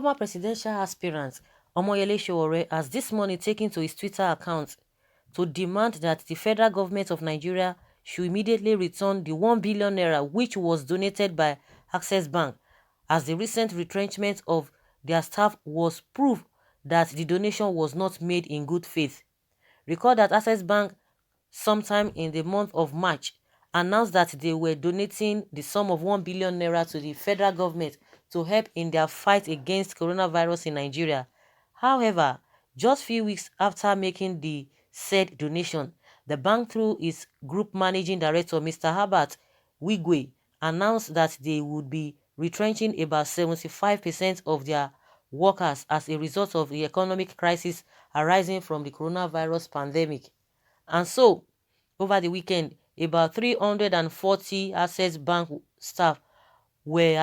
former presidential aspirant Omoyele Sowore has this morning taken to his Twitter account to demand that the federal government of Nigeria should immediately return the 1 billion naira which was donated by Access Bank, as the recent retrenchment of their staff was proof that the donation was not made in good faith. Recall that Access Bank sometime in the month of March announced that they were donating the sum of 1 billion naira to the federal government to help in their fight against coronavirus in Nigeria. However, just few weeks after making the said donation, the bank through its group managing director Mr. Herbert Wigwe announced that they would be retrenching about 75% of their workers as a result of the economic crisis arising from the coronavirus pandemic. And so, over the weekend, about 340 Access Bank staff were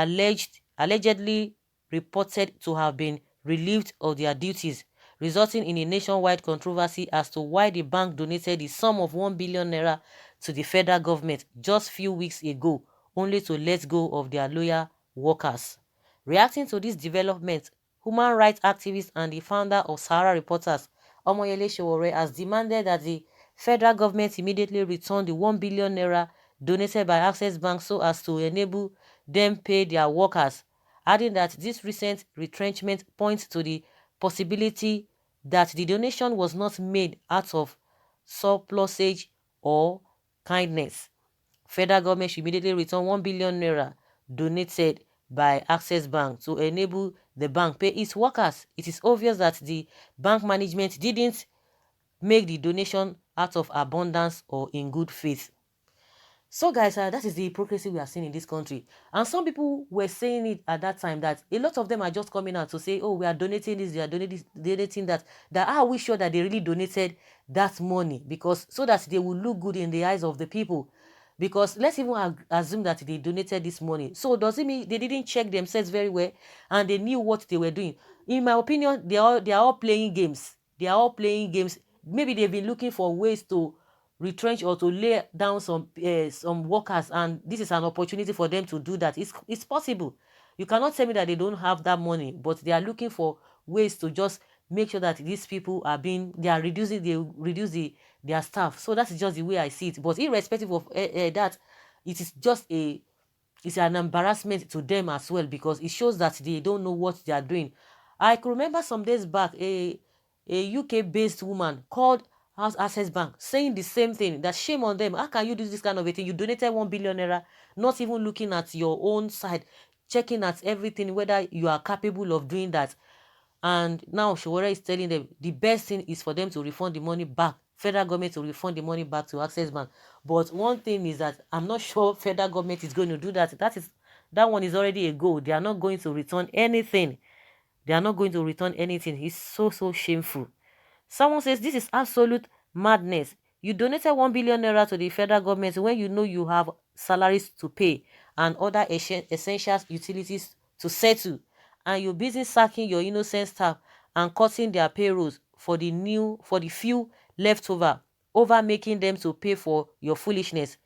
allegedly reported to have been relieved of their duties, resulting in a nationwide controversy as to why the bank donated the sum of 1 billion naira to the federal government just few weeks ago, only to let go of their loyal workers. Reacting to this development, human rights activist and the founder of Sahara Reporters, Omoyele Sowore, has demanded that the federal government immediately return the 1 billion naira donated by Access Bank so as to enable them pay their workers, adding that this recent retrenchment points to the possibility that the donation was not made out of surplusage or kindness. Federal government should immediately return 1 billion naira donated by Access Bank to enable the bank pay its workers. It is obvious that the bank management didn't make the donation out of abundance or in good faith. So guys, that is the hypocrisy we are seeing in this country. And some people were saying it at that time that a lot of them are just coming out to say, oh, we are donating this, they are donating that. That are we sure that they really donated that money? Because so that they will look good in the eyes of the people. Because let's even assume that they donated this money. So does it mean they didn't check themselves very well and they knew what they were doing? In my opinion, they are all playing games. They are all playing games. Maybe they've been looking for ways to retrench or to lay down some workers, and this is an opportunity for them to do that. It's possible. You cannot tell me that they don't have that money, but they are looking for ways to just make sure that these people are being, they are reducing, they reduce their staff. So that's just the way I see it. But irrespective of that, it is just it's an embarrassment to them as well, because it shows that they don't know what they are doing. I could remember some days back a UK-based woman called Access Bank saying the same thing, that shame on them. How can you do this kind of a thing? You donated 1 billion naira, not even looking at your own side, checking at everything, whether you are capable of doing that. And now Sowore is telling them the best thing is for them to refund the money back, federal government to refund the money back to Access Bank. But one thing is that I'm not sure federal government is going to do that. That one is already a goal. They are not going to return anything. They are not going to return anything. It's so shameful. Someone says this is absolute madness. You donated 1 billion naira to the federal government when you know you have salaries to pay and other essential utilities to settle, and you're busy sacking your innocent staff and cutting their payrolls for the few left over making them to pay for your foolishness.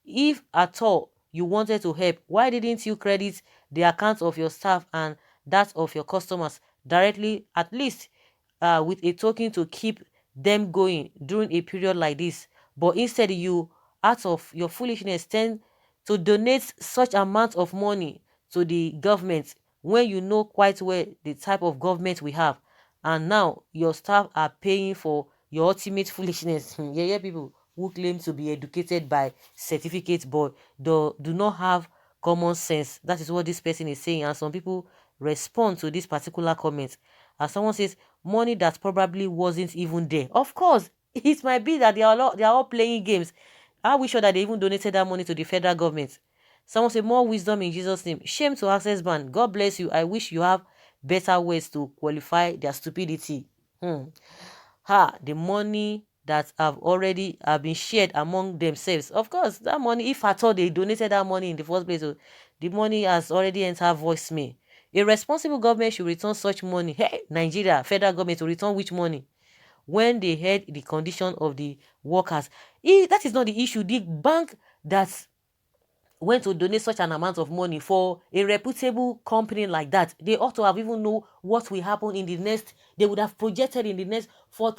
If at all you wanted to help, why didn't you credit the accounts of your staff and that of your customers directly, at least with a token to keep them going during a period like this? But instead, you, out of your foolishness, tend to donate such amount of money to the government when you know quite well the type of government we have, and now your staff are paying for your ultimate foolishness. Yeah, people who claim to be educated by certificates but do not have common sense. That is what this person is saying, and some people respond to this particular comment as someone says money that probably wasn't even there. Of course, it might be that they are all playing games. Are we sure that they even donated that money to the federal government? Someone say more wisdom in Jesus' name. Shame to Access Bank. God bless you. I wish you have better ways to qualify their stupidity. The money that have been shared among themselves. Of course, that money, if at all they donated that money in the first place, the money has already entered voicemail. A responsible government should return such money. Hey, Nigeria, federal government to return which money? When they heard the condition of the workers. That is not the issue. The bank that went to donate such an amount of money for a reputable company like that, they ought to have even know what will happen in the next. They would have projected in the next 4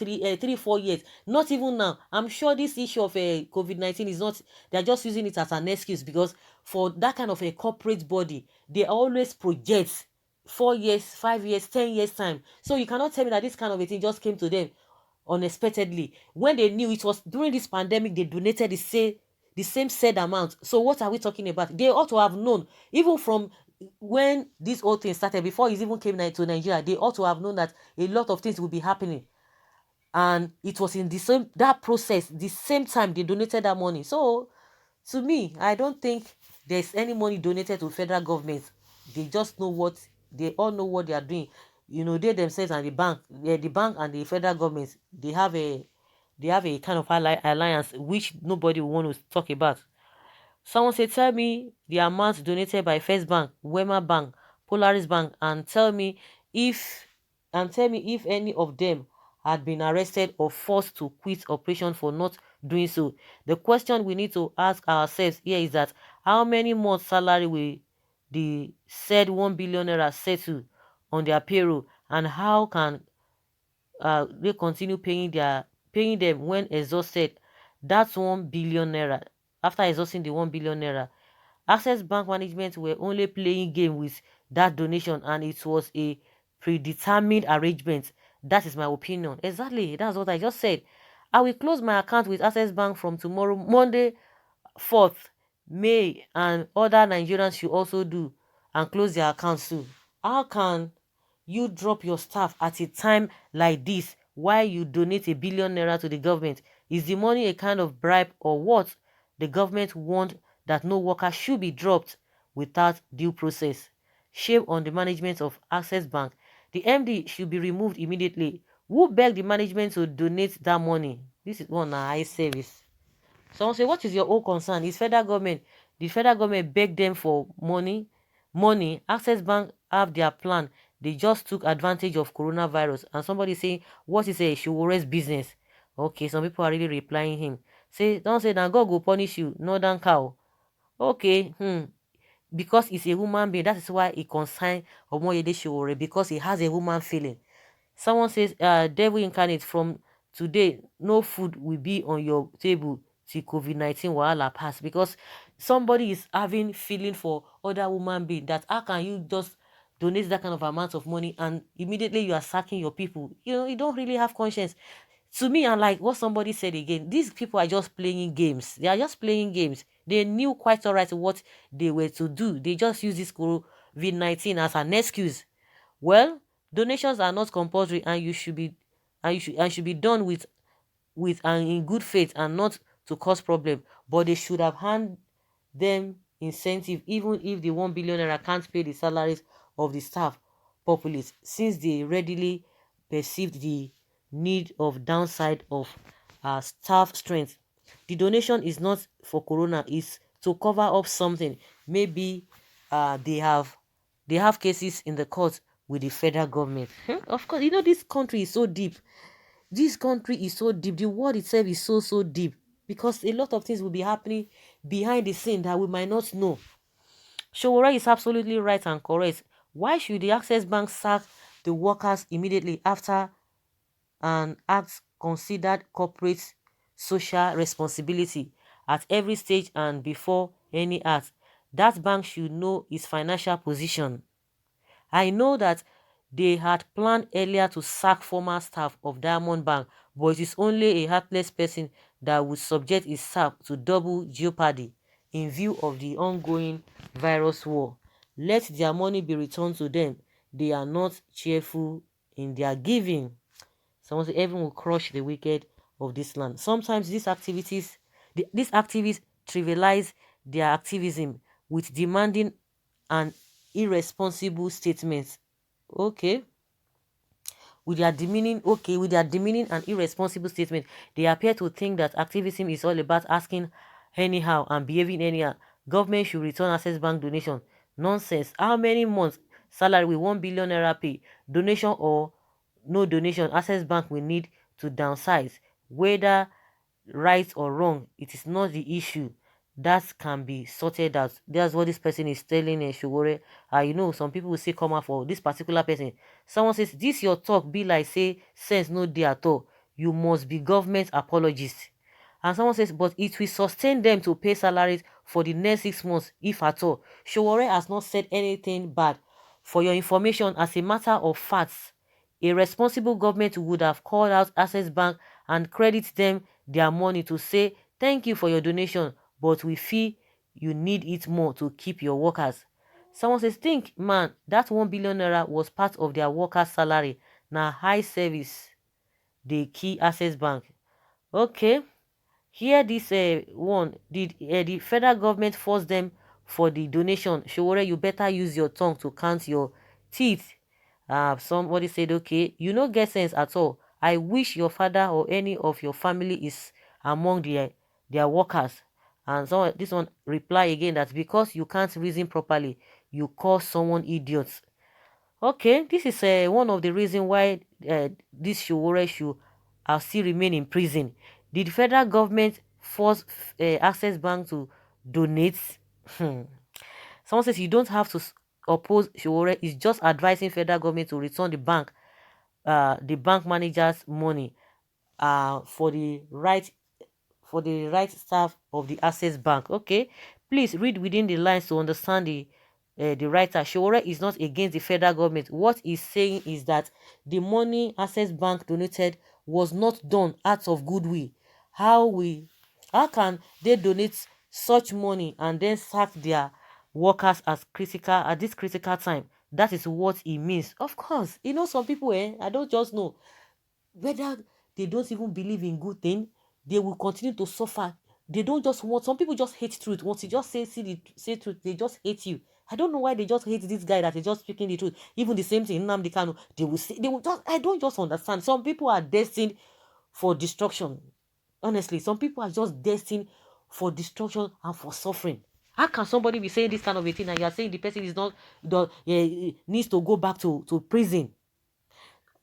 not even now. I'm sure this issue of COVID-19 is not, they're just using it as an excuse, because for that kind of a corporate body, they always project 4 years, 5 years, 10 years time. So you cannot tell me that this kind of a thing just came to them unexpectedly when they knew it was during this pandemic. They donated the same said amount. So what are we talking about? They ought to have known, even from when this whole thing started, before it even came to Nigeria. They ought to have known that a lot of things will be happening, and it was in the same that process, the same time they donated that money. So to me, I don't think there's any money donated to federal government. They just know what, they all know what they are doing. They themselves and the bank, the bank and the federal government, they have a kind of alliance which nobody will want to talk about. Someone said, tell me the amount donated by First Bank, Wema Bank, Polaris Bank, if and tell me if any of them had been arrested or forced to quit operation for not doing so. The question we need to ask ourselves here is that how many months salary will the said 1 billion naira settle on their payroll, and how can they continue paying them when exhausted? That's 1 billion naira. After exhausting the 1 billion naira, Access Bank management were only playing game with that donation, and it was a predetermined arrangement. That is my opinion. Exactly, that's what I just said. I will close my account with Access Bank from tomorrow, Monday, 4th May, and other Nigerians should also do and close their accounts too. How can you drop your staff at a time like this while you donate 1 billion naira to the government? Is the money a kind of bribe or what? The government warned that no worker should be dropped without due process. Shame on the management of Access Bank. The MD should be removed immediately. Who begged the management to donate that money? This is one eye service. Someone say, what is your own concern? Is federal government, the federal government begged them for money? Money. Access Bank have their plan. They just took advantage of coronavirus. And somebody saying, what is a Showore's business? Okay, some people are really replying him. Say, don't say that God will punish you, northern cow. Okay, because it's a human being, that is why he consigned Omoyede Showore, because he has a human feeling. Someone says, devil incarnate, from today, no food will be on your table till COVID-19 wahala pass. Because somebody is having feeling for other human being, that how can you just donate that kind of amount of money and immediately you are sacking your people? You don't really have conscience. To me, and like what somebody said again, these people are just playing games. They are just playing games. They knew quite all right what they were to do. They just use this COVID-19 as an excuse. Well, donations are not compulsory, and you should be done with and in good faith, and not to cause problem. But they should have hand them incentive, even if the 1 billion naira can't pay the salaries of the staff populace, since they readily perceived the need of downside of staff strength. The donation is not for corona, is to cover up something. Maybe they have cases in the court with the federal government. Of course, this country is so deep. This country is so deep. The world itself is so deep, because a lot of things will be happening behind the scene that we might not know. Showore is absolutely right and correct. Why should the Access Bank sack the workers immediately after an act considered corporate social responsibility at every stage and before any act? That bank should know its financial position. I know that they had planned earlier to sack former staff of Diamond Bank, but it is only a heartless person that would subject his staff to double jeopardy in view of the ongoing virus war. Let their money be returned to them. They are not cheerful in their giving. Someone said, heaven will crush the wicked of this land. Sometimes these activists trivialize their activism with demanding an irresponsible statements. Okay, with their demeaning and irresponsible statement, they appear to think that activism is all about asking anyhow and behaving anyhow. Government should return Access Bank donation. Nonsense. How many months salary will 1 billion naira pay? Donation or no donation, Access Bank will need to downsize. Whether right or wrong, it is not the issue. that can be sorted out. That's what this person is telling Sowore. Some people will say come out for this particular person. Someone says, this your talk be like say sense no dey at all. You must be government apologist. And someone says, but it will sustain them to pay salaries for the next 6 months, if at all. Sowore has not said anything bad. For your information, as a matter of facts, a responsible government would have called out Access Bank and credit them their money to say, thank you for your donation, but we feel you need it more to keep your workers. Someone says, think, man, that 1 billion naira was part of their workers' salary. Now, high service, the key Access Bank. Okay. Here this one, did the federal government force them for the donation? Sowore, you better use your tongue to count your teeth. Somebody said, okay, you no get sense at all. I wish your father or any of your family is among their workers. And so this one reply again that because you can't reason properly, you call someone idiot. Okay, this is one of the reasons why this Sowore should still remain in prison. Did the federal government force Access Bank to donate? Hmm. Someone says you don't have to oppose Sowore. It's just advising federal government to return the bank manager's money for the right staff of the Access Bank. Okay, please read within the lines to understand the writer. Sowore is not against the federal government. What he's saying is that the money Access Bank donated was not done out of goodwill. How we, how can they donate such money and then sack their workers as critical at this critical time? That is what it means. Of course, some people, I don't just know whether they don't even believe in good thing, they will continue to suffer. They don't just want, some people just hate truth. Once you just say truth, they just hate you. I don't know why they just hate this guy that is just speaking the truth. Even the same thing, Nnamdi Kanu, they will just, I don't just understand. Some people are destined for destruction. Honestly, some people are just destined for destruction and for suffering. How can somebody be saying this kind of a thing and you are saying the person is not, needs to go back to prison?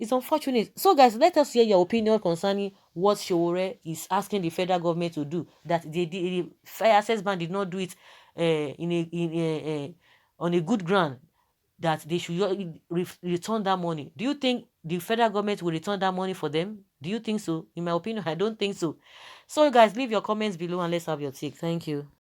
It's unfortunate. So, guys, let us hear your opinion concerning what Sowore is asking the federal government to do. That the Fire Access Bank did not do it on a good ground. That they should return that money. Do you think the federal government will return that money for them? Do you think so? In my opinion, I don't think so. So, guys, leave your comments below and let's have your take. Thank you.